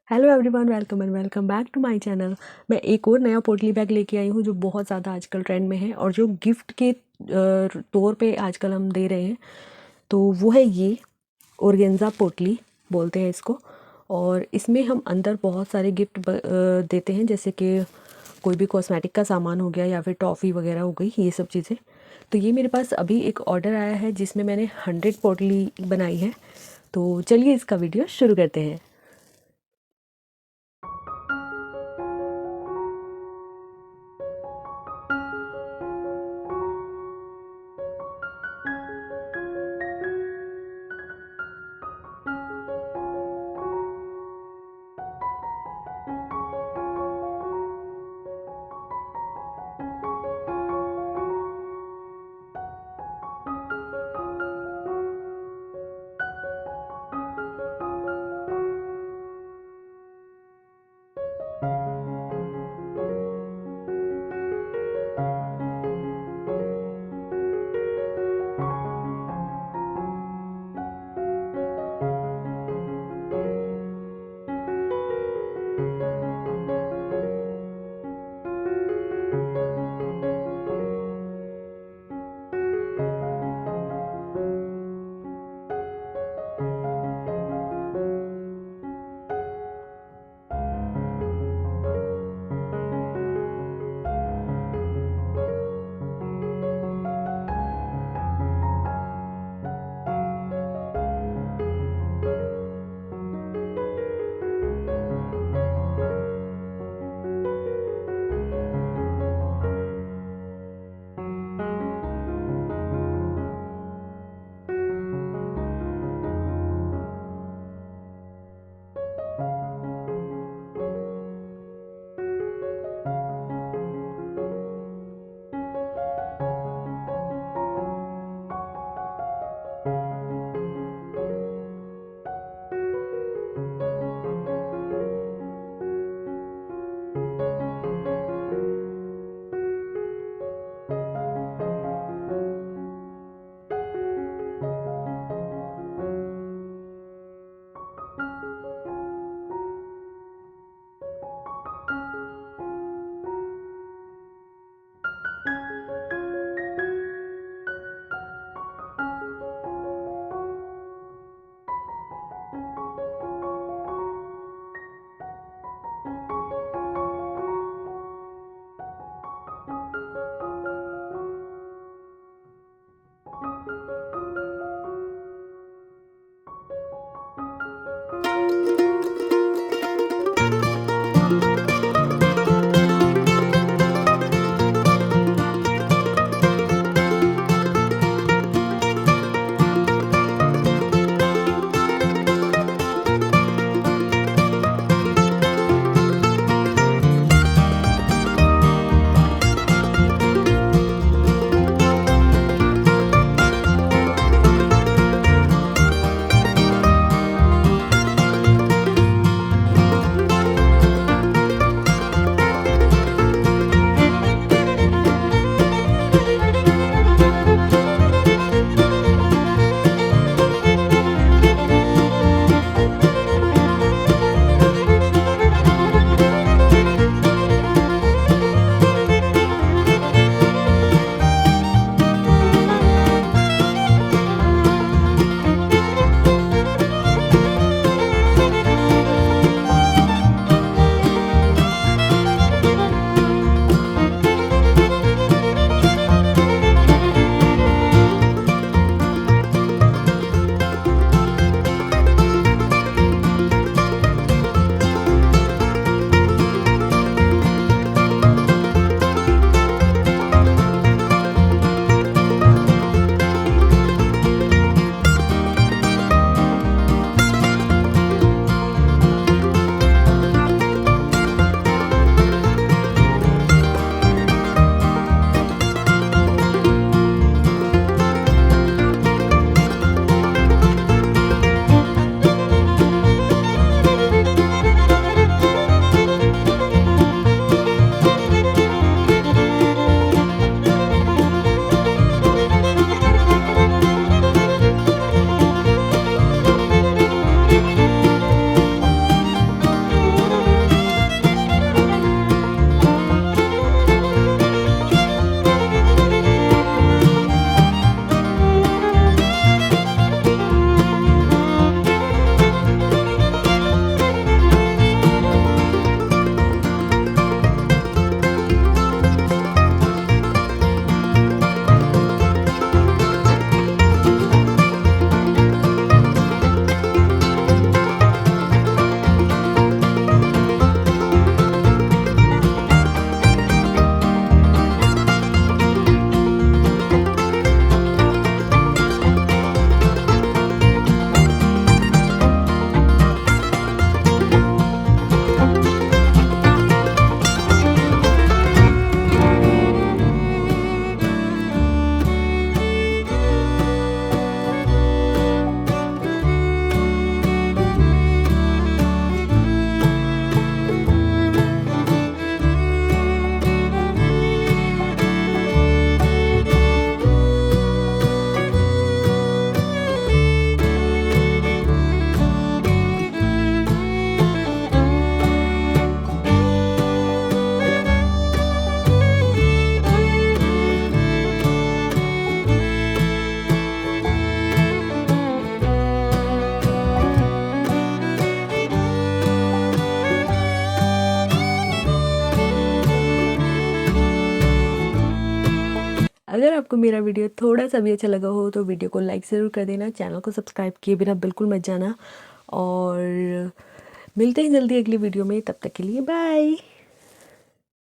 Hello everyone, welcome and welcome back to my channel. मैं एक और नया पोटली बैग लेके आई हूँ जो बहुत ज़्यादा आजकल ट्रेंड में है और जो गिफ्ट के तौर पे आजकल हम दे रहे हैं। तो वो है ये ऑर्गेन्जा पोटली बोलते हैं इसको। और इसमें हम अंदर बहुत सारे गिफ्ट देते हैं, जैसे कि कोई भी कॉस्मेटिक का सामान हो गया या फिर टॉफ़ी वगैरह हो गई, ये सब चीज़ें। तो ये मेरे पास अभी एक ऑर्डर आया है जिसमें मैंने 100 पोटली बनाई है। तो चलिए इसका वीडियो शुरू करते हैं। अगर आपको मेरा वीडियो थोड़ा सा भी अच्छा लगा हो तो वीडियो को लाइक ज़रूर कर देना, चैनल को सब्सक्राइब किए बिना बिल्कुल मत जाना, और मिलते हैं जल्दी अगली वीडियो में। तब तक के लिए बाय।